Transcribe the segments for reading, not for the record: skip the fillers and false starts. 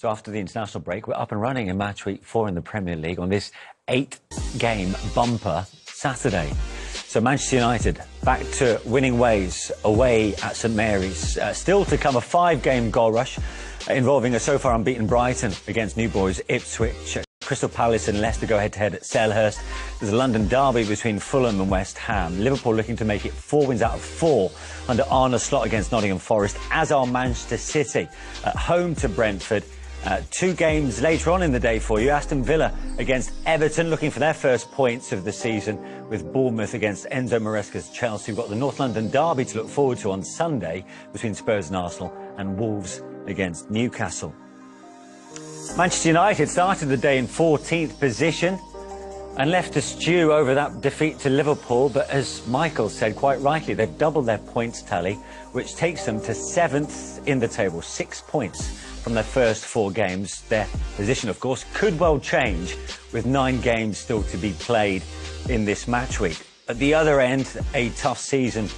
So after the international break, we're up and running in match week 4 in the Premier League on this 8-game bumper Saturday. So Manchester United back to winning ways away at St Mary's. Still to come a 5-game goal rush involving a so far unbeaten Brighton against new boys Ipswich. Crystal Palace and Leicester go head-to-head at Selhurst. There's a London derby between Fulham and West Ham. Liverpool looking to make it 4 wins out of 4 under Arne Slot against Nottingham Forest, as are Manchester City at home to Brentford. 2 games later on in the day for you. Aston Villa against Everton, looking for their first points of the season, with Bournemouth against Enzo Maresca's Chelsea. We've got the North London derby to look forward to on Sunday between Spurs and Arsenal, and Wolves against Newcastle. Manchester United started the day in 14th position and left to stew over that defeat to Liverpool, but as Michael said quite rightly, they've doubled their points tally, which takes them to 7th in the table, 6 points from their first 4 games. Their position, of course, could well change with 9 games still to be played in this match week. At the other end, a tough season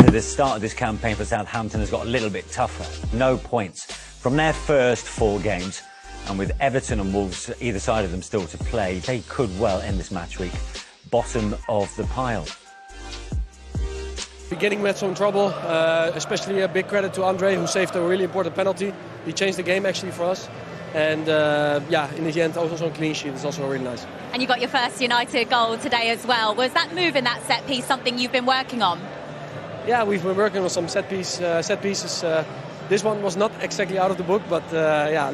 to the start of this campaign for Southampton has got a little bit tougher. No points from their first 4 games. And with Everton and Wolves either side of them still to play, they could well end this match week bottom of the pile. Beginning with some trouble, especially a big credit to Andre, who saved a really important penalty. He changed the game actually for us. And in the end, also a clean sheet is also really nice. And you got your first United goal today as well. Was that move in that set piece something you've been working on? Yeah, we've been working on some set pieces. This one was not exactly out of the book, but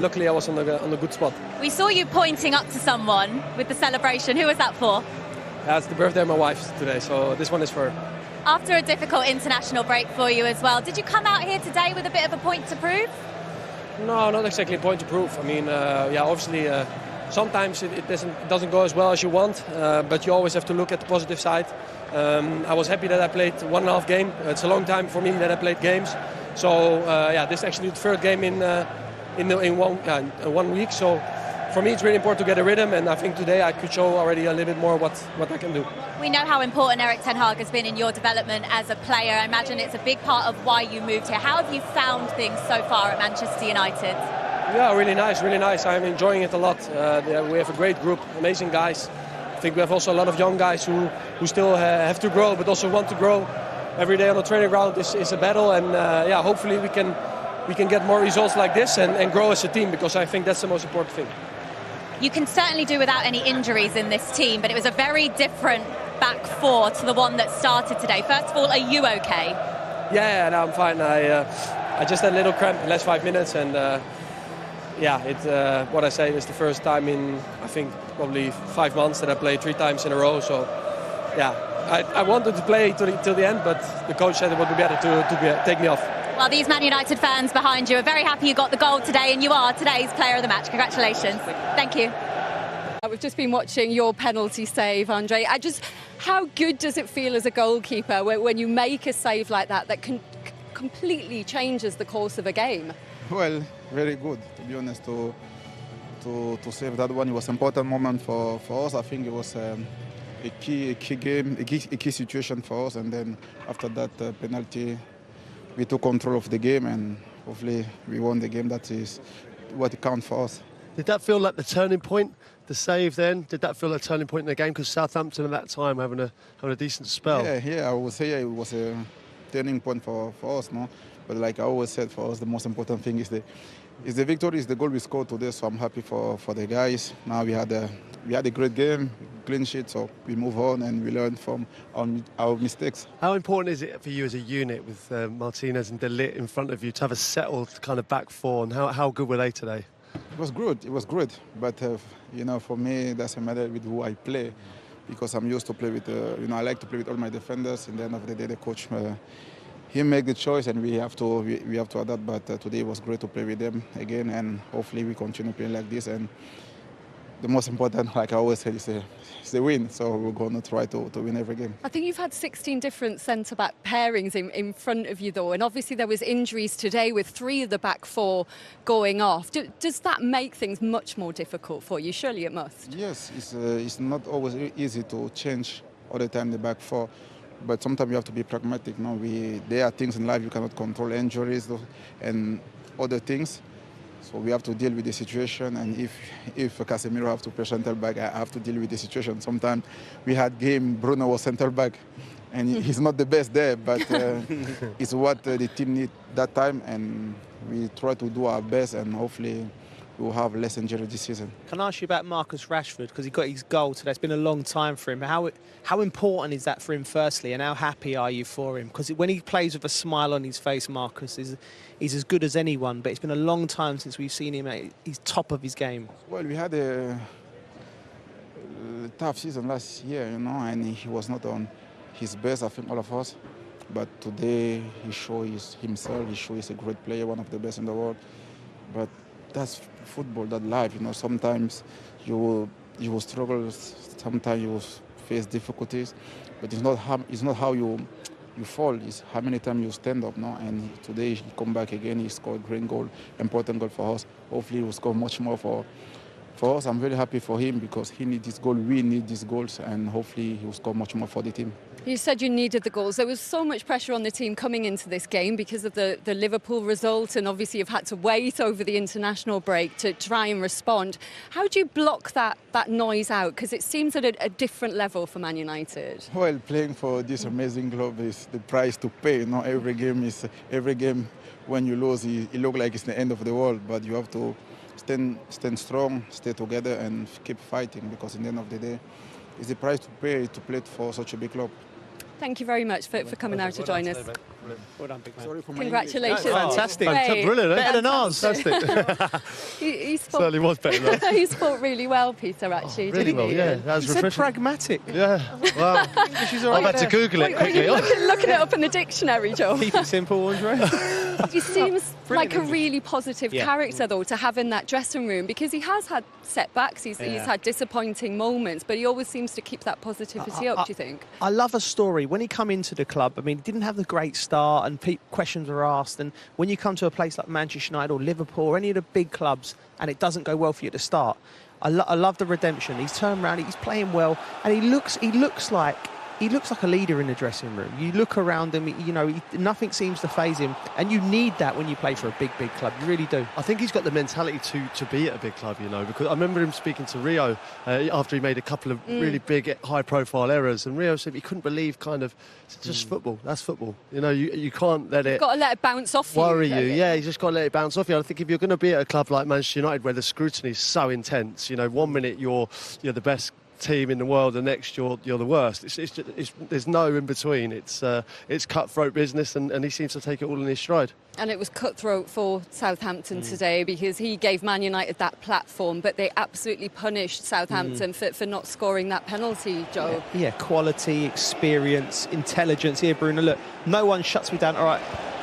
luckily I was on a good spot. We saw you pointing up to someone with the celebration. Who was that for? It's the birthday of my wife today, so this one is for her. After a difficult international break for you as well, did you come out here today with a bit of a point to prove? No, not exactly a point to prove. I mean, obviously sometimes it doesn't go as well as you want, but you always have to look at the positive side. I was happy that I played 1.5 games. It's a long time for me that I played games. So this is actually the third game in 1 week. So for me, it's really important to get a rhythm, and I think today I could show already a little bit more what I can do. We know how important Erik Ten Hag has been in your development as a player. I imagine it's a big part of why you moved here. How have you found things so far at Manchester United? Yeah, really nice, really nice. I'm enjoying it a lot. We have a great group, amazing guys. I think we have also a lot of young guys who still have to grow, but also want to grow. Every day on the training ground is a battle, and hopefully we can get more results like this and grow as a team, because I think that's the most important thing. You can certainly do without any injuries in this team, but it was a very different back 4 to the one that started today. First of all, are you okay? Yeah, no, I'm fine. I just had a little cramp in the last 5 minutes, and what I say is the first time in, I think, probably 5 months that I played 3 times in a row. So, I wanted to play till the end, but the coach said it would be better to take me off. Well, these Man United fans behind you are very happy you got the goal today, and you are today's player of the match. Congratulations. Thank you. We've just been watching your penalty save, Andre. How good does it feel as a goalkeeper when you make a save like that completely changes the course of a game? Well, very good, to be honest, to save that one. It was an important moment for us. I think it was a key game, a key situation for us. And then after that penalty, we took control of the game, and hopefully we won the game. That is what counts for us. Did that feel like the turning point, the save then? Did that feel like a turning point in the game? Because Southampton at that time having a decent spell. Yeah, I would say it was a turning point for us, no? But like I always said, for us the most important thing is the victory, is the goal we scored today. So I'm happy for the guys. Now we had a great game, clean sheet, so we move on and we learn from our mistakes. How important is it for you as a unit with Martinez and De Ligt in front of you to have a settled kind of back 4? And how good were they today? It was good. But for me, it doesn't matter with who I play, because I'm used to play with. I like to play with all my defenders. In the end of the day, the coach. He make the choice, and we have to adapt. But today it was great to play with them again, and hopefully we continue playing like this. And the most important, like I always say, is the win. So we're going to try to win every game. I think you've had 16 different centre-back pairings in front of you, though, and obviously there was injuries today with 3 of the back 4 going off. Does that make things much more difficult for you? Surely it must. Yes, it's not always easy to change all the time the back 4. But sometimes you have to be pragmatic. No, there are things in life you cannot control, injuries and other things. So we have to deal with the situation, and if Casemiro have to play centre back, I have to deal with the situation. Sometimes we had game, Bruno was centre back, and he's not the best there, but it's what the team need that time, and we try to do our best, and hopefully we'll have less injury this season. Can I ask you about Marcus Rashford, because he got his goal today? It's been a long time for him. How important is that for him, firstly, and how happy are you for him? Because when he plays with a smile on his face, Marcus, he's as good as anyone, but it's been a long time since we've seen him at his top of his game. Well, we had a tough season last year, and he was not on his best, I think, all of us. But today he shows himself, he shows he's a great player, one of the best in the world. But that's football, that life, Sometimes you will struggle, sometimes you will face difficulties, but it's not how you fall, it's how many times you stand up, no? And today he come back again, he scored a great goal, important goal for us. Hopefully he will score much more for us. I'm very happy for him because he needs this goal, we need these goals, and hopefully he will score much more for the team. You said you needed the goals. There was so much pressure on the team coming into this game because of the Liverpool result, and obviously you've had to wait over the international break to try and respond. How do you block that noise out? Because it seems at a different level for Man United. Well, playing for this amazing club is the price to pay. Every game when you lose, it looks like it's the end of the world, but you have to stand strong, stay together, and keep fighting, because at the end of the day, it's the price to pay to play for such a big club. Thank you very much for coming out to join us. Well done, big man. Sorry for my Congratulations. Fantastic. Great. Brilliant. Better than ours. Fantastic. He spoke, Certainly was better than us. he spoke really well, Peter, actually, Really didn't well, he? yeah. That was He said refreshing. pragmatic. Yeah. Well, I've had to Google it quickly. Looking it up in the dictionary, Joe. Keep it simple, Andre. He seems like a English. really positive character, though, to have in that dressing room, because he has had setbacks, he's had disappointing moments, but he always seems to keep that positivity up, do you think? I love a story. When he come into the club, I mean, he didn't have the great start, and questions were asked. And when you come to a place like Manchester United or Liverpool or any of the big clubs, and it doesn't go well for you at the start, I love the redemption. He's turned around, he's playing well, and he looks like a leader in the dressing room. You look around him, nothing seems to faze him, and you need that when you play for a big club. You really do. I think he's got the mentality to be at a big club, because I remember him speaking to Rio after he made a couple of really big, high-profile errors, and Rio said he couldn't believe it's just football. That's football. You can't let it. Got to let it bounce off worry you. you. Yeah, you just got to let it bounce off you. I think if you're going to be at a club like Manchester United, where the scrutiny is so intense, 1 minute you're the best team in the world, the next you're the worst. There's no in between. It's cutthroat business, and he seems to take it all in his stride. And it was cutthroat for Southampton today, because he gave Man United that platform, but they absolutely punished Southampton for not scoring that penalty, Joe. Yeah, quality, experience, intelligence. Here, Bruno, look, no one shuts me down. All right,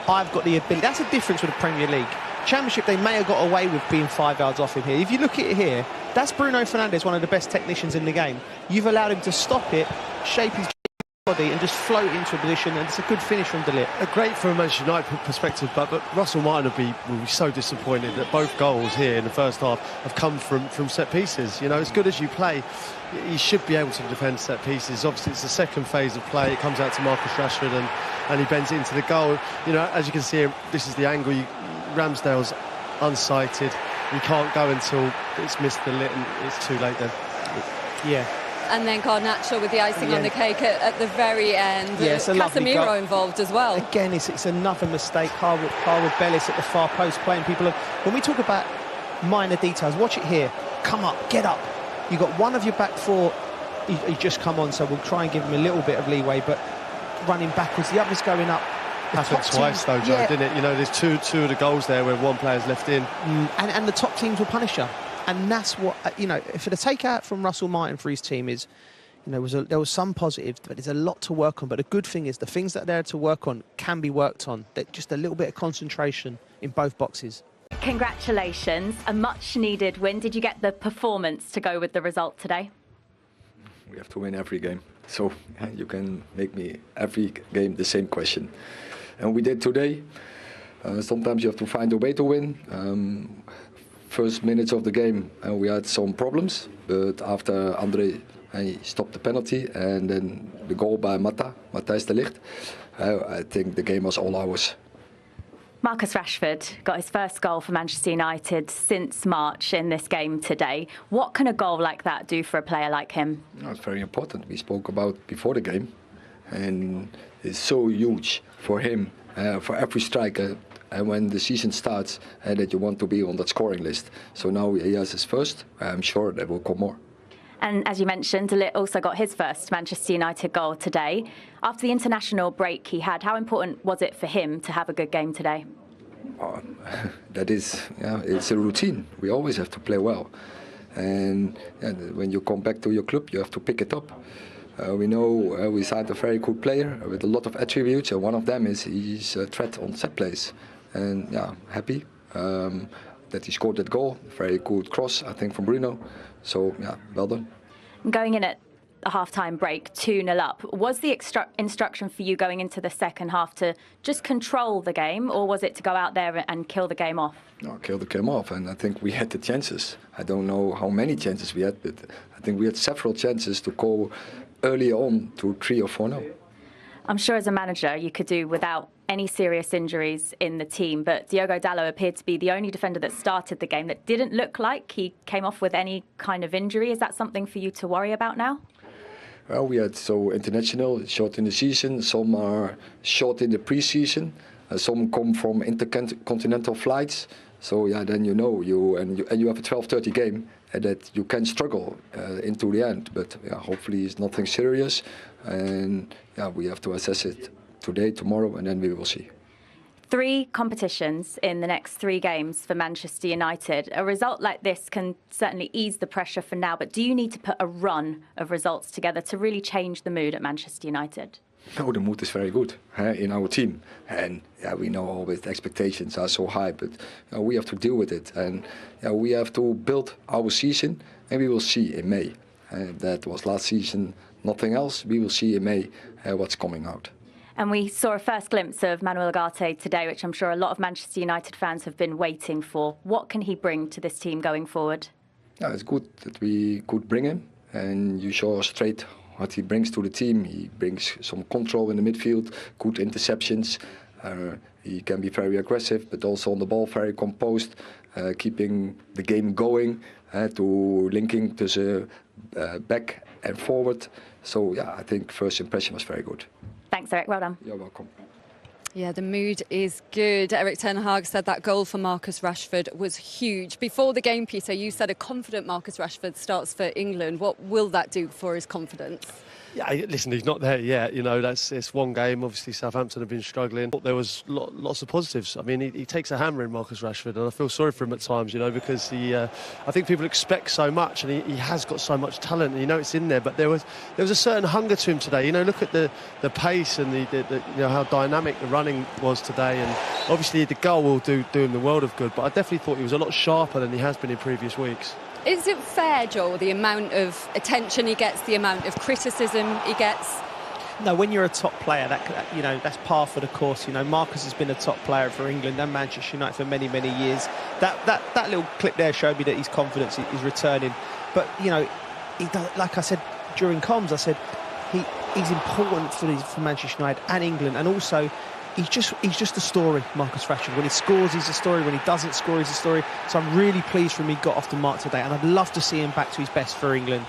I've got the ability. That's the difference with the Premier League. Championship, they may have got away with being 5 yards off him here. If you look at it here, that's Bruno Fernandes, one of the best technicians in the game. You've allowed him to stop it, shape his body, and just float into a position, and it's a good finish from De Ligt. Great from a Manchester United perspective, but Russell Martin will be so disappointed that both goals here in the first half have come from set pieces. As good as you play, you should be able to defend set pieces. Obviously, it's the second phase of play. It comes out to Marcus Rashford, and he bends it into the goal. As you can see, this is the angle. Ramsdale's unsighted. You can't go until it's missed the lit, and it's too late then. Yeah. And then Garnacho with the icing on the cake at the very end. Yeah, it's a lovely goal. Casemiro involved as well. Again, it's another mistake. Harwood Bellis at the far post playing people. When we talk about minor details, watch it here. Come up, get up. You've got one of your back four. He just come on, so we'll try and give him a little bit of leeway, but running backwards, the other's going up. Happened twice though, Joe, didn't it? There's two of the goals there where one player's left in. And the top teams will punish you. And that's what, for the takeout from Russell Martin for his team is, there was some positives, but there's a lot to work on. But the good thing is the things that are there to work on can be worked on. Just a little bit of concentration in both boxes. Congratulations, a much needed win. Did you get the performance to go with the result today? We have to win every game. So you can make me every game the same question. And we did today. Sometimes you have to find a way to win. First minutes of the game, we had some problems, but after Andre he stopped the penalty and then the goal by Matthijs de Ligt, I think the game was all ours. Marcus Rashford got his first goal for Manchester United since March in this game today. What can a goal like that do for a player like him? It's very important. We spoke about before the game, and it's so huge for him, for every striker. And when the season starts, that you want to be on that scoring list. So now he has his first. I'm sure there will come more. And as you mentioned, De Ligt also got his first Manchester United goal today. After the international break he had, how important was it for him to have a good game today? That is, it's a routine. We always have to play well. And when you come back to your club, you have to pick it up. We know we signed a very good player with a lot of attributes, and one of them is he's a threat on set plays. And happy that he scored that goal. Very good cross, I think, from Bruno. So, well done. Going in at a half-time break, 2-0 up, was the instruction for you going into the second half to just control the game, or was it to go out there and kill the game off? No, kill the game off, and I think we had the chances. I don't know how many chances we had, but I think we had several chances to go earlier on to 3 or 4-0. I'm sure as a manager you could do without any serious injuries in the team, but Diogo Dalot appeared to be the only defender that started the game that didn't look like he came off with any kind of injury. Is that something for you to worry about now? Well, we had international, short in the season, some are short in the pre-season, some come from intercontinental flights. So then you have a 12:30 game that you can struggle into the end. But hopefully it's nothing serious, and we have to assess it today, tomorrow, and then we will see. 3 competitions in the next 3 games for Manchester United. A result like this can certainly ease the pressure for now, but do you need to put a run of results together to really change the mood at Manchester United? No, the mood is very good in our team, and we know always the expectations are so high, but we have to deal with it, and we have to build our season, and we will see in May. That was last season, nothing else. We will see in May what's coming out. And we saw a first glimpse of Manuel Ugarte today, which I'm sure a lot of Manchester United fans have been waiting for. What can he bring to this team going forward? It's good that we could bring him, and you saw straight what he brings to the team. He brings some control in the midfield, good interceptions. He can be very aggressive, but also on the ball very composed, keeping the game going, to linking to the back and forward. So I think first impression was very good. Thanks, Erik. Well done. You're welcome. Yeah, the mood is good. Erik ten Hag said that goal for Marcus Rashford was huge. Before the game, Peter, you said a confident Marcus Rashford starts for England. What will that do for his confidence? Yeah, listen, he's not there yet. It's one game. Obviously, Southampton have been struggling. There was lots of positives. I mean, he takes a hammer in, Marcus Rashford, and I feel sorry for him at times, because I think people expect so much, and he has got so much talent, and it's in there. But there was a certain hunger to him today. Look at the pace and the how dynamic the running was today, and obviously the goal will do him the world of good. But I definitely thought he was a lot sharper than he has been in previous weeks. Is it fair, Joel, the amount of attention he gets, the amount of criticism he gets? No, when you're a top player, that's par for the course. Marcus has been a top player for England and Manchester United for many, many years. That little clip there showed me that his confidence is returning. But he does, like I said during comms, I said he's important for Manchester United and England, and also he's just a story, Marcus Rashford. When he scores, he's a story. When he doesn't score, he's a story. So I'm really pleased for him he got off the mark today, and I'd love to see him back to his best for England.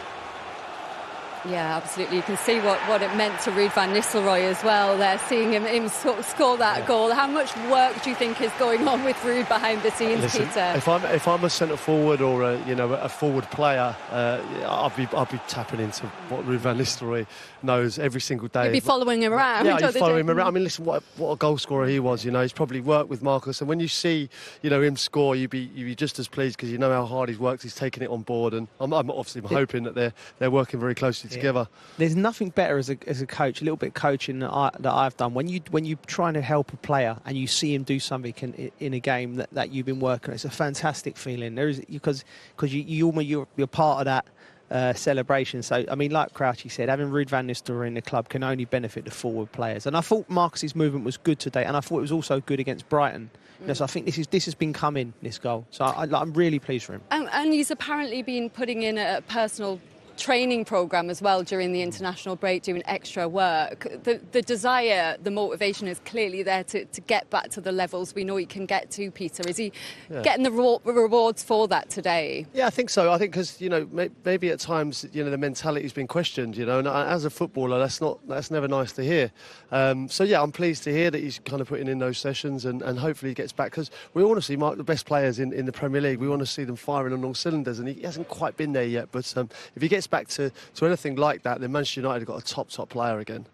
Yeah, absolutely. You can see what it meant to Ruud van Nistelrooy as well there, seeing him score that goal. How much work do you think is going on with Ruud behind the scenes, Listen, Peter? If I'm a centre forward or a forward player, I'll be tapping into what Ruud van Nistelrooy knows every single day. You'd be following him around. Yeah, you follow him around. I mean, listen, what a goal scorer he was. He's probably worked with Marcus, and when you see him score, you'd be just as pleased because you know how hard he's worked. He's taken it on board, and I'm obviously hoping that they're working very closely together. There's nothing better as a coach, a little bit of coaching that I've done. When you're trying to help a player and you see him do something in a game that you've been working on, it's a fantastic feeling. There is because you're part of that celebration. So I mean, like Crouchy said, having Ruud van Nistelrooy in the club can only benefit the forward players. And I thought Marcus's movement was good today, and I thought it was also good against Brighton. So I think this has been coming, this goal. So I'm really pleased for him. And he's apparently been putting in a personal training programme as well during the international break, doing extra work. The desire, the motivation is clearly there to get back to the levels we know he can get to, Peter. Is he getting the rewards for that today? Yeah, I think so. I think because, you know, maybe at times, you know, the mentality's been questioned, you know, and as a footballer, that's never nice to hear. So, yeah, I'm pleased to hear that he's kind of putting in those sessions and hopefully he gets back, because we want to see the best players in the Premier League. We want to see them firing on all cylinders, and he hasn't quite been there yet. But if he gets back to anything like that, then Manchester United have got a top player again.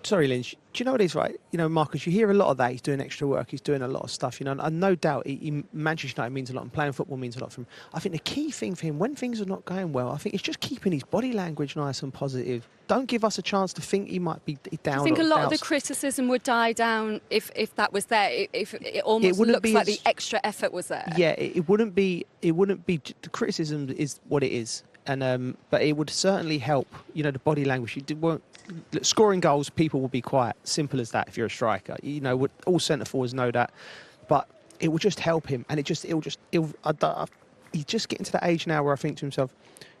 Sorry, Lynch. Do you know what it is, right? You know, Marcus, you hear a lot of that. He's doing extra work. He's doing a lot of stuff, you know. And no doubt, Manchester United means a lot, and playing football means a lot for him. I think the key thing for him, when things are not going well, I think it's just keeping his body language nice and positive. Don't give us a chance to think he might be down. I think a lot of the criticism would die down if that was there. If it almost looks like the extra effort was there. Yeah, it wouldn't be. The criticism is what it is, and but it would certainly help. You know, the body language. Scoring goals, people will be quiet. Simple as that. If you're a striker, you know, all centre forwards know that. But it will just help him, and he's just getting to that age now where I think to himself,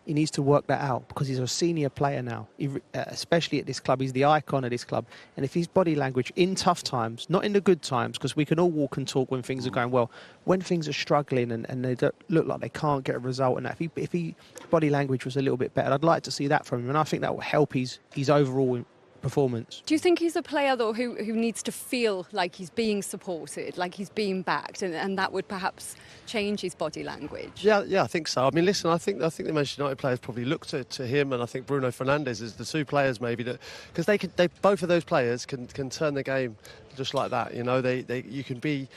he needs to work that out, because he's a senior player now, especially at this club. He's the icon of this club. And if his body language in tough times, not in the good times, because we can all walk and talk when things are going well, when things are struggling and they don't look like they can't get a result, and that, if he body language was a little bit better, I'd like to see that from him, and I think that will help his overall performance. Do you think he's a player, though, who needs to feel like he's being supported, like he's being backed, and that would perhaps change his body language? Yeah, I think so. I mean, listen, I think the Manchester United players probably look to him, and I think Bruno Fernandes is the two players maybe that, because they both of those players can turn the game just like that. You know, you can be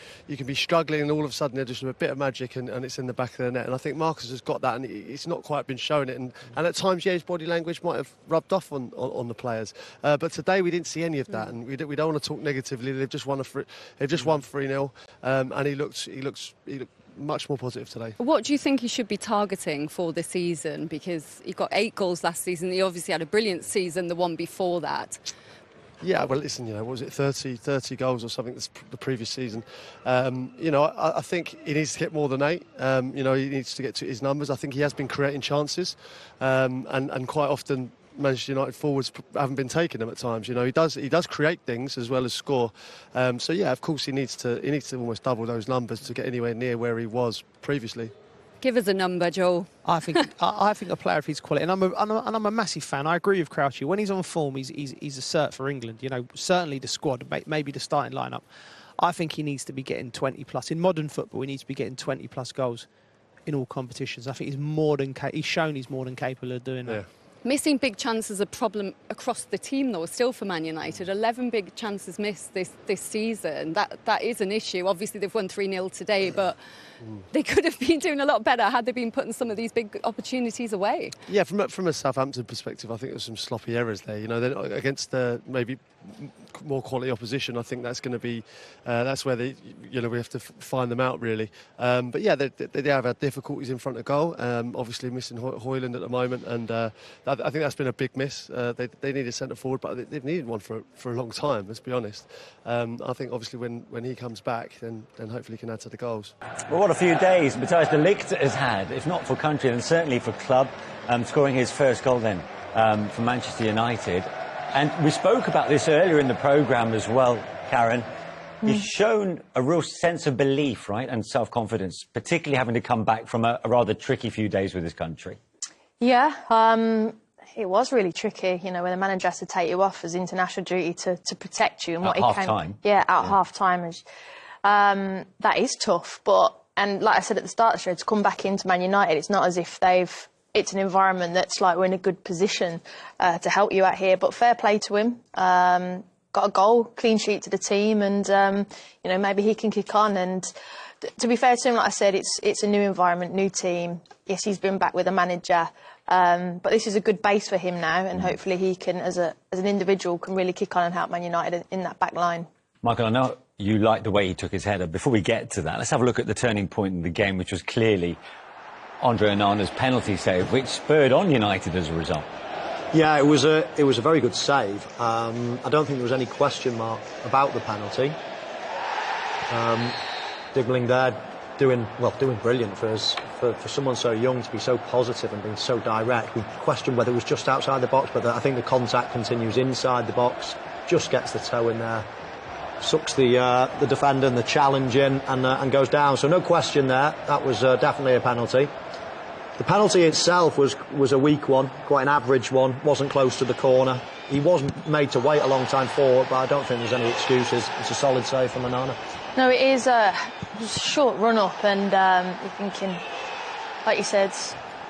struggling, and all of a sudden they're just a bit of magic, and it's in the back of the net. And I think Marcus has got that, and it's not quite been showing it. And at times, his body language might have rubbed off on the players. But today we didn't see any of that, and we don't want to talk negatively. They've just won 3-0, and he looked much more positive today. What do you think he should be targeting for this season? Because he got 8 goals last season. He obviously had a brilliant season, the one before that. Yeah, well, listen, you know, what was it, 30 goals or something the previous season? You know, I think he needs to get more than 8. You know, he needs to get to his numbers. I think he has been creating chances, and quite often Manchester United forwards haven't been taking them at times. You know, he does create things as well as score. So yeah, of course he needs to almost double those numbers to get anywhere near where he was previously. Give us a number, Joel. I think a player of his quality, and I'm a massive fan. I agree with Crouchy. When he's on form, he's a cert for England. You know, certainly the squad, maybe the starting lineup. I think he needs to be getting 20 plus in modern football. He needs to be getting 20 plus goals in all competitions. I think he's shown he's more than capable of doing that. Yeah. Missing big chances a problem across the team, though, still for Man United. 11 big chances missed this season. That is an issue. Obviously, they've won 3-0 today, but they could have been doing a lot better had they been putting some of these big opportunities away. Yeah, from a Southampton perspective, I think there's some sloppy errors there. You know, against maybe more quality opposition, I think that's going to be that's where we have to find them out really. But yeah, they have had difficulties in front of goal. Obviously missing Højlund at the moment, and I think that's been a big miss. They need a centre forward, but they've needed one for a long time. Let's be honest. I think obviously when he comes back, then hopefully he can add to the goals. Well, what a few days Matthijs de Ligt has had, if not for country, then certainly for club, scoring his first goal then for Manchester United. And we spoke about this earlier in the programme as well, Karen. He's shown a real sense of belief, right, and self-confidence, particularly having to come back from a rather tricky few days with his country. Yeah, it was really tricky, you know, when the manager has to take you off as international duty to protect you. And at half-time. Yeah, at half-time. That is tough, and like I said at the start of the show, to come back into Man United, it's not as if it's an environment that's like we're in a good position to help you out here, but fair play to him. Got a goal, clean sheet to the team, and you know, maybe he can kick on. And to be fair to him, like I said, it's a new environment, new team. Yes, he's been back with a manager, but this is a good base for him now, and hopefully he can, as an individual, can really kick on and help Man United in that back line. Michael, I know you like the way he took his header. Before we get to that, let's have a look at the turning point in the game, which was clearly Andre Onana's penalty save, which spurred on United as a result. Yeah, it was a very good save. I don't think there was any question mark about the penalty. Dibbling there doing brilliant for us, for someone so young to be so positive and being so direct. We questioned whether it was just outside the box, but I think the contact continues inside the box, just gets the toe in there, sucks the defender and the challenge in, and goes down. So no question there, that was definitely a penalty. The penalty itself was a weak one, quite an average one, wasn't close to the corner. He wasn't made to wait a long time for it, but I don't think there's any excuses. It's a solid save from Onana. No, it is a short run-up, and you're thinking, like you said,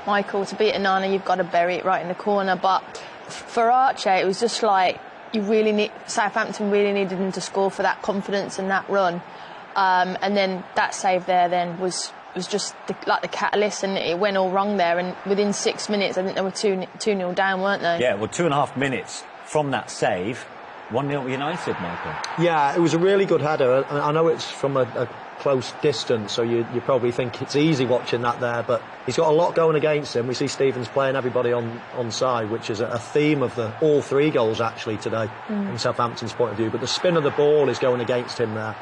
Michael, to beat Onana, you've got to bury it right in the corner. But for Archer, it was just like Southampton really needed him to score for that confidence and that run. And then that save there then was just like the catalyst, and it went all wrong there. And within 6 minutes, I think they were 2-0 down, weren't they? Yeah, well, 2.5 minutes from that save, 1-0 United, Michael. Yeah, it was a really good header. I know it's from a close distance, so you probably think it's easy watching that there, but he's got a lot going against him. We see Stevens playing everybody on side, which is a theme of all 3 goals actually today, in Southampton's point of view. But the spin of the ball is going against him there.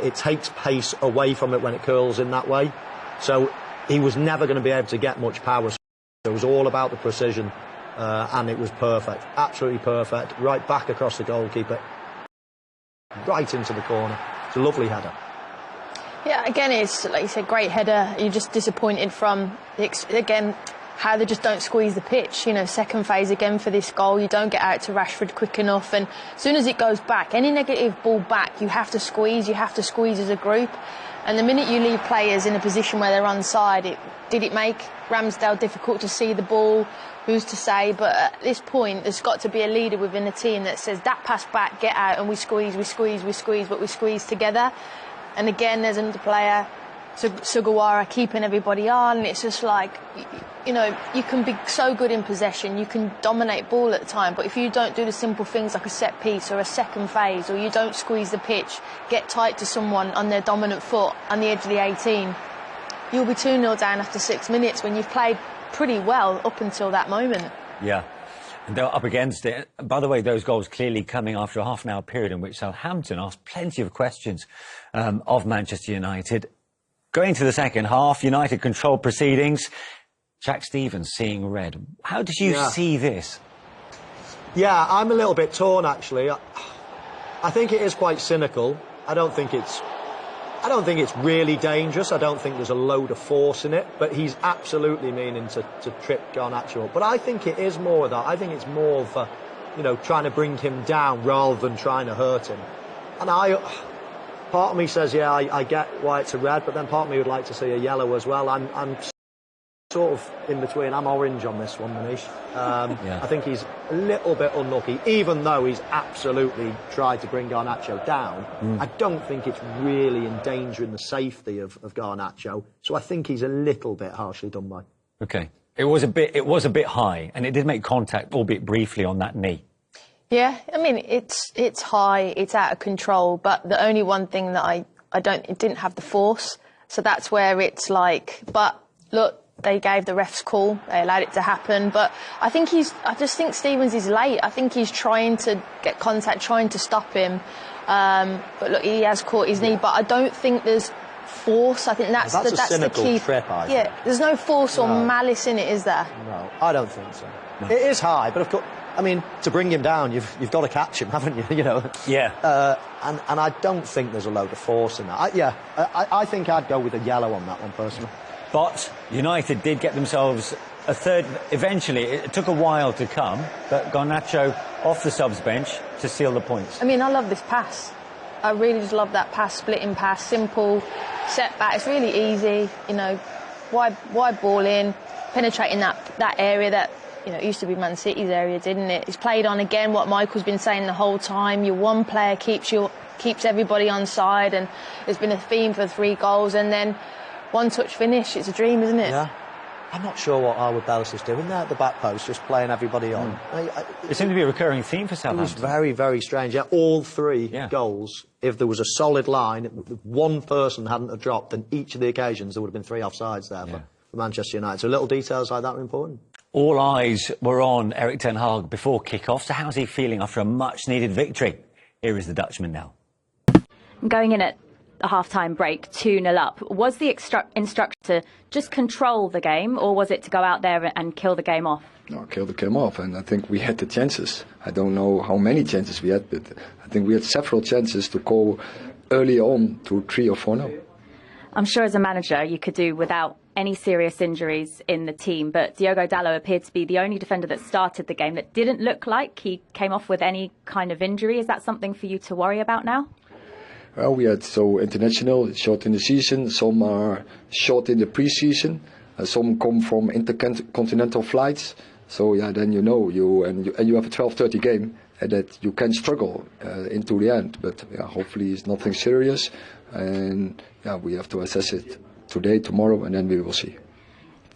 It takes pace away from it when it curls in that way. So he was never going to be able to get much power. So it was all about the precision, and it was perfect, absolutely perfect. Right back across the goalkeeper, right into the corner. It's a lovely header. Yeah, again, it's, like you said, great header. You're just disappointed from, again, how they just don't squeeze the pitch. You know, second phase again for this goal. You don't get out to Rashford quick enough. And as soon as it goes back, any negative ball back, you have to squeeze. You have to squeeze as a group. And the minute you leave players in a position where they're onside, did it make Ramsdale difficult to see the ball? Who's to say? But at this point, there's got to be a leader within the team that says, that pass back, get out, and we squeeze, but we squeeze together. And again, there's another player, Sugawara, keeping everybody on. And it's just like, you know, you can be so good in possession, you can dominate ball at the time, but if you don't do the simple things like a set piece or a second phase, or you don't squeeze the pitch, get tight to someone on their dominant foot on the edge of the 18, you'll be 2-0 down after 6 minutes when you've played pretty well up until that moment. Yeah. And they're up against it. By the way, those goals clearly coming after a half-an-hour period in which Southampton asked plenty of questions of Manchester United. Going to the second half, United controlled proceedings. Jack Stevens seeing red. How did you see this? Yeah, I'm a little bit torn, actually. I think it is quite cynical. I don't think it's really dangerous. I don't think there's a load of force in it, but he's absolutely meaning to trip Garnacho. But I think it is more of that. I think it's more for, you know, trying to bring him down rather than trying to hurt him. And part of me says, yeah, I get why it's a red, but then part of me would like to see a yellow as well. I'm sort of in between. I'm orange on this one, Manish. I think he's a little bit unlucky, even though he's absolutely tried to bring Garnacho down. I don't think it's really endangering the safety of Garnacho. So I think he's a little bit harshly done by. Okay, it was a bit high, and it did make contact, albeit briefly, on that knee. Yeah, I mean, it's high, it's out of control, but the only one thing that it didn't have the force. So that's where it's like, but look, they gave the refs call, they allowed it to happen, but I just think Stevens is late. I think he's trying to get contact, trying to stop him, but look, he has caught his knee, but I don't think there's force. I think that's a cynical the key. Trip, I think. Yeah, there's no force or malice in it, is there? No, I don't think so. No. It is high, but of course, I mean, to bring him down, you've got to catch him, haven't you? You know. Yeah. And I don't think there's a load of force in that. I think I'd go with a yellow on that one personally. But United did get themselves a third. Eventually, it took a while to come, but Garnacho off the subs bench to seal the points. I mean, I love this pass. I really just love that pass, splitting pass, simple, set back. It's really easy, you know, wide ball in, penetrating that area that, you know, it used to be Man City's area, didn't it? It's played on again what Michael's been saying the whole time. Your one player keeps everybody on side, and there's been a theme for 3 goals, and then one-touch finish. It's a dream, isn't it? Yeah. I'm not sure what Harwood Bellis is doing there at the back post, just playing everybody on. It seemed to be a recurring theme for Southampton. It was very, very strange. Yeah, all 3 goals, if there was a solid line, if one person hadn't have dropped, then each of the occasions there would have been 3 offsides there for Manchester United. So little details like that are important. All eyes were on Erik ten Hag before kick-off. So how's he feeling after a much-needed victory? Here is the Dutchman now. Going in at the half-time break 2-0 up. Was the instruction to just control the game, or was it to go out there and kill the game off? No, kill the game off, and I think we had the chances. I don't know how many chances we had, but I think we had several chances to go early on to 3 or 4-0. I'm sure as a manager you could do without any serious injuries in the team, but Diogo Dalot appeared to be the only defender that started the game that didn't look like he came off with any kind of injury. Is that something for you to worry about now? Well, we had international, short in the season, some are short in the pre-season, some come from intercontinental flights. So yeah, then you have a 12:30 game that you can struggle into the end. But yeah, hopefully it's nothing serious, and yeah, we have to assess it today, tomorrow, and then we will see.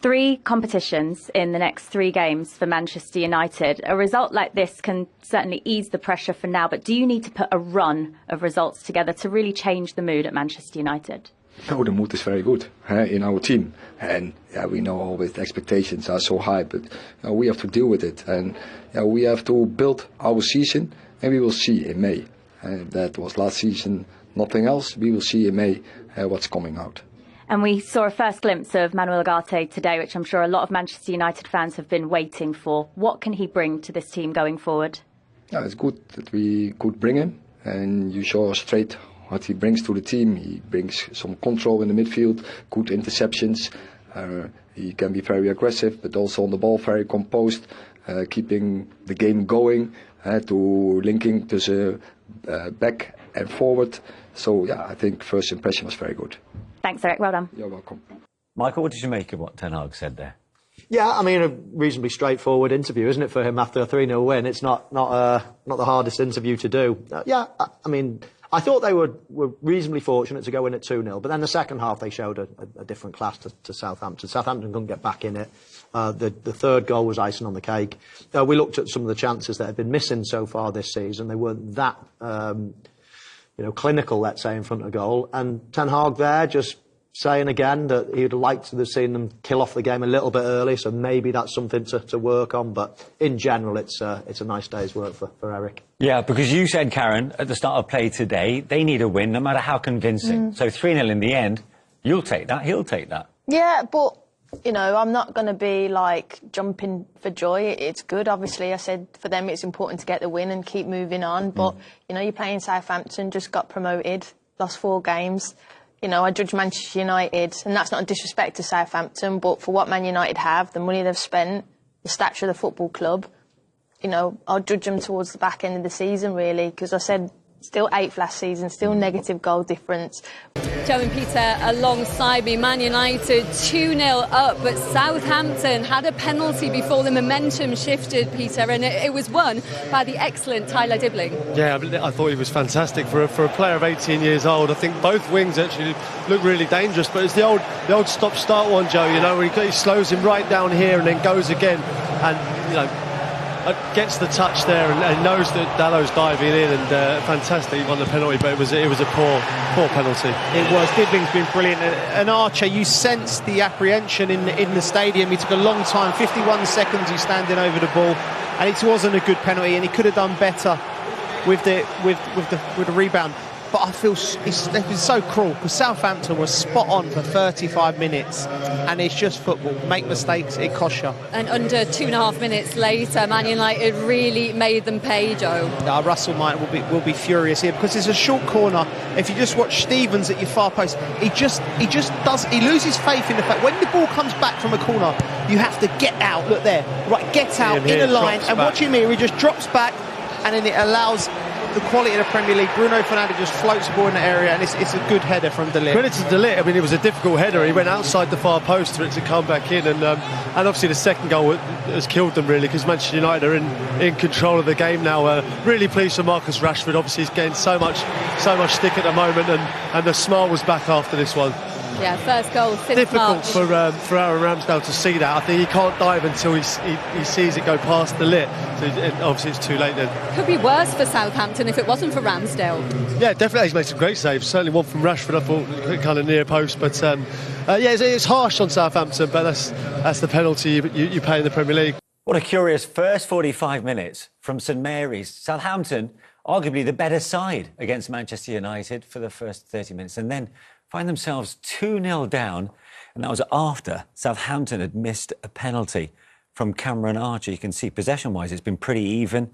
3 competitions in the next 3 games for Manchester United. A result like this can certainly ease the pressure for now, but do you need to put a run of results together to really change the mood at Manchester United? No, the mood is very good in our team, and yeah, we know always the expectations are so high, but we have to deal with it, and we have to build our season, and we will see in May. That was last season, nothing else. We will see in May what's coming out. And we saw a first glimpse of Manuel Ugarte today, which I'm sure a lot of Manchester United fans have been waiting for. What can he bring to this team going forward? Yeah, it's good that we could bring him, and you saw straight what he brings to the team. He brings some control in the midfield, good interceptions. He can be very aggressive, but also on the ball very composed, keeping the game going, to linking to the back and forward. So yeah, I think first impression was very good. Thanks, Erik. Well done. You're welcome. Michael, what did you make of what Ten Hag said there? Yeah, I mean, a reasonably straightforward interview, isn't it, for him after a 3-0 win? It's not the hardest interview to do. Yeah, I mean, I thought they were reasonably fortunate to go in at 2-0, but then the second half they showed a different class to Southampton. Southampton couldn't get back in it. The third goal was icing on the cake. We looked at some of the chances that had been missing so far this season. They weren't that clinical, let's say, in front of goal. And Ten Hag there just saying again that he'd like to have seen them kill off the game a little bit early, so maybe that's something to work on. But in general, it's a nice day's work for Erik. Yeah, because you said, Karen, at the start of play today, they need a win, no matter how convincing. So 3-0 in the end, you'll take that, he'll take that. Yeah, but I'm not going to be like jumping for joy. It's good, obviously. I said for them it's important to get the win and keep moving on. But, you're playing Southampton, just got promoted, lost 4 games. I judge Manchester United, and that's not a disrespect to Southampton, but for what Man United have, the money they've spent, the stature of the football club, I'll judge them towards the back end of the season, really, because I said still 8th last season, still negative goal difference. Joe and Peter alongside me. Man United 2-0 up, but Southampton had a penalty before the momentum shifted, Peter, and it was won by the excellent Tyler Dibbling. Yeah, I thought he was fantastic for a player of 18 years old. I think both wings actually look really dangerous, but it's the old stop-start one, Joe, where he slows him right down here and then goes again, and gets the touch there and knows that Dalot's diving in, and fantastic, he won the penalty, but it was a poor penalty. It was. Dibbling's been brilliant. And Archer, you sense the apprehension in the stadium. He took a long time, 51 seconds he's standing over the ball, and it wasn't a good penalty, and he could have done better with the rebound. But I feel it's been so cruel, because Southampton was spot on for 35 minutes, and it's just football. Make mistakes, it costs you. And under 2.5 minutes later, Man United really made them pay, Joe. Russell Martin will be furious here, because it's a short corner. If you just watch Stevens at your far post, he loses faith in the fact when the ball comes back from a corner, you have to get out. Look there, right, get out in a line, and watch him here. He just drops back, and then it allows the quality of the Premier League. Bruno Fernandes just floats the ball in the area, and it's a good header from De Ligt. Credit to De Ligt. I mean, it was a difficult header. He went outside the far post for it to come back in, and obviously the second goal has killed them, really, because Manchester United are in control of the game now. Really pleased for Marcus Rashford. Obviously, he's getting so much stick at the moment, and the smile was back after this one. Yeah, first goal since difficult March. for Aaron Ramsdale to see that. I think he can't dive until he sees it go past De Ligt. So obviously it's too late then. Could be worse for Southampton if it wasn't for Ramsdale. Yeah, definitely. He's made some great saves. Certainly one from Rashford, I thought, kind of near post. But it's harsh on Southampton, but that's the penalty you pay in the Premier League. What a curious first 45 minutes from St Mary's. Southampton arguably the better side against Manchester United for the first 30 minutes and then find themselves 2-0 down. And that was after Southampton had missed a penalty from Cameron Archer. You can see possession-wise, it's been pretty even.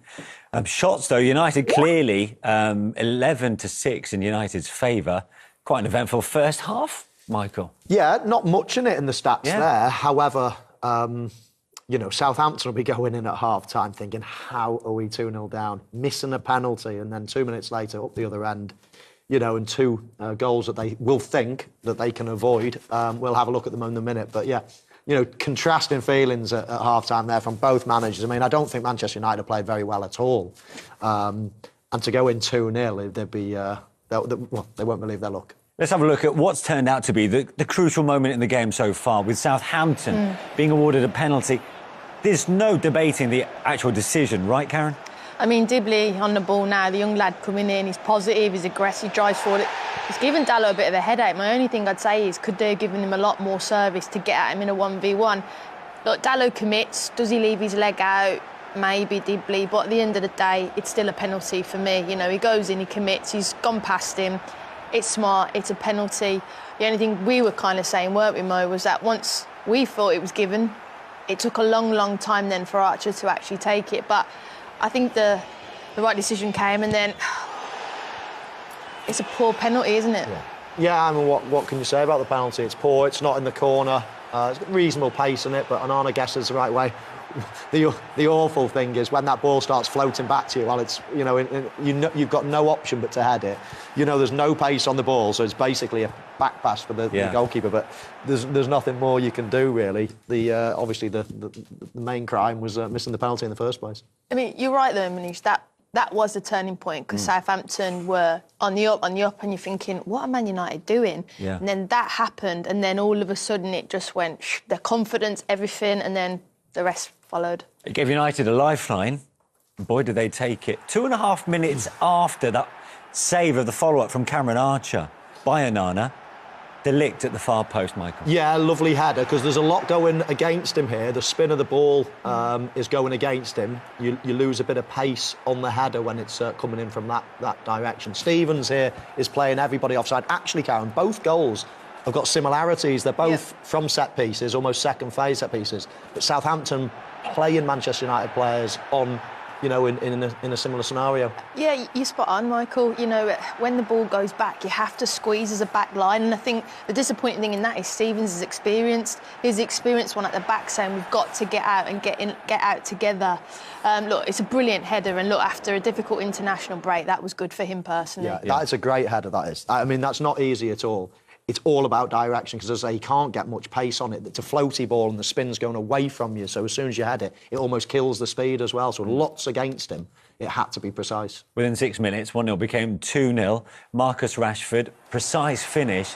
Shots, though, United clearly 11-6 in United's favour. Quite an eventful first half, Michael. Yeah, not much in it in the stats there. However, you know, Southampton will be going in at half-time thinking, how are we 2-0 down? Missing a penalty, and then 2 minutes later, up the other end, you know, and 2 goals that they will think that they can avoid. We'll have a look at them in a minute. But, yeah, you know, contrasting feelings at half-time there from both managers. I mean, I don't think Manchester United played very well at all. And to go in 2-0, they'd be... well, they won't believe their luck. Let's have a look at what's turned out to be the crucial moment in the game so far, with Southampton being awarded a penalty. There's no debating the actual decision, right, Karen? I mean, Dibley on the ball now, the young lad coming in, he's positive, he's aggressive, drives forward. He's given Dalot a bit of a headache. My only thing I'd say is, could they have given him a lot more service to get at him in a 1v1? Look, Dalot commits. Does he leave his leg out? Maybe Dibley. But at the end of the day, it's still a penalty for me. You know, he goes in, he commits, he's gone past him. It's smart, it's a penalty. The only thing we were kind of saying, weren't we, Mo, was that once we thought it was given, it took a long, long time then for Archer to actually take it. But I think the right decision came, and then it's a poor penalty, isn't it? Yeah, I mean, what can you say about the penalty? It's poor, it's not in the corner. It's got reasonable pace in it, but Onana guesses the right way. The awful thing is when that ball starts floating back to you, well, it's, you know, you've got no option but to head it. You know, there's no pace on the ball, so it's basically a back pass for the goalkeeper. But there's nothing more you can do, really. Obviously the main crime was missing the penalty in the first place. I mean, you're right though, Manish. That was the turning point, because Southampton were on the up, and you're thinking, what are Man United doing? Yeah. And then that happened, and then all of a sudden it just went, their confidence, everything, and then the rest followed. It gave United a lifeline. Boy, did they take it. 2.5 minutes after that save of the follow-up from Cameron Archer by Onana, De Ligt at the far post, Michael. Yeah, lovely header, because there's a lot going against him here. The spin of the ball is going against him. You lose a bit of pace on the header when it's coming in from that direction. Stevens here is playing everybody offside. Actually, Karen, both goals have got similarities. They're both from set pieces, almost second phase set pieces. But Southampton playing Manchester United players on, you know, in a similar scenario. Yeah, you're spot on, Michael. You know, when the ball goes back, you have to squeeze as a back line. And I think the disappointing thing in that is Stevens is experienced. He's the experienced one at the back, saying we've got to get out and get out together. Look, it's a brilliant header, and look, after a difficult international break, that was good for him personally. Yeah, that is a great header, that is. I mean, that's not easy at all. It's all about direction, because, as I say, you can't get much pace on it. It's a floaty ball and the spin's going away from you, so as soon as you head it, it almost kills the speed as well. So lots against him. It had to be precise. Within 6 minutes, 1-0 became 2-0. Marcus Rashford, precise finish.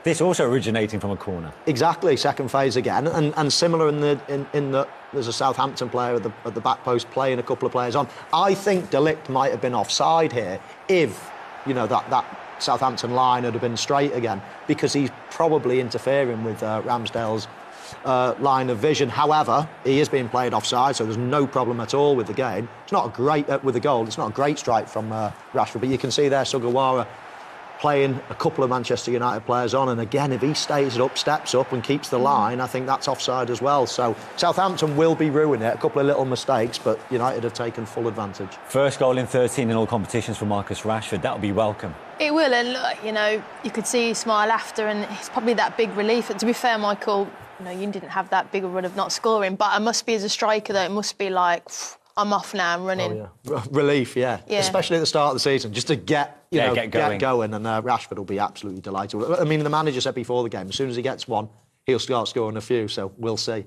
This also originating from a corner. Exactly, second phase again, and similar in that there's a Southampton player at the back post playing a couple of players on. I think De Ligt might have been offside here if, you know, that Southampton line would have been straight again, because he's probably interfering with Ramsdale's line of vision. However, he is being played offside, so there's no problem at all with the game. It's not a great with the goal. It's not a great strike from Rashford, but you can see there Sugawara playing a couple of Manchester United players on, and again, if he stays up, steps up and keeps the line, I think that's offside as well. So Southampton will be ruining it. A couple of little mistakes, but United have taken full advantage. First goal in 13 in all competitions for Marcus Rashford. That'll be welcome. It will, and look, you know, you could see him smile after, and it's probably that big relief. And to be fair, Michael, you know, you didn't have that big a run of not scoring, but it must be, as a striker, though, it must be like, I'm off now, I'm running. Oh, yeah. Relief, yeah. Especially at the start of the season, just to get going, and Rashford will be absolutely delighted. I mean, the manager said before the game, as soon as he gets one, he'll start scoring a few, so we'll see.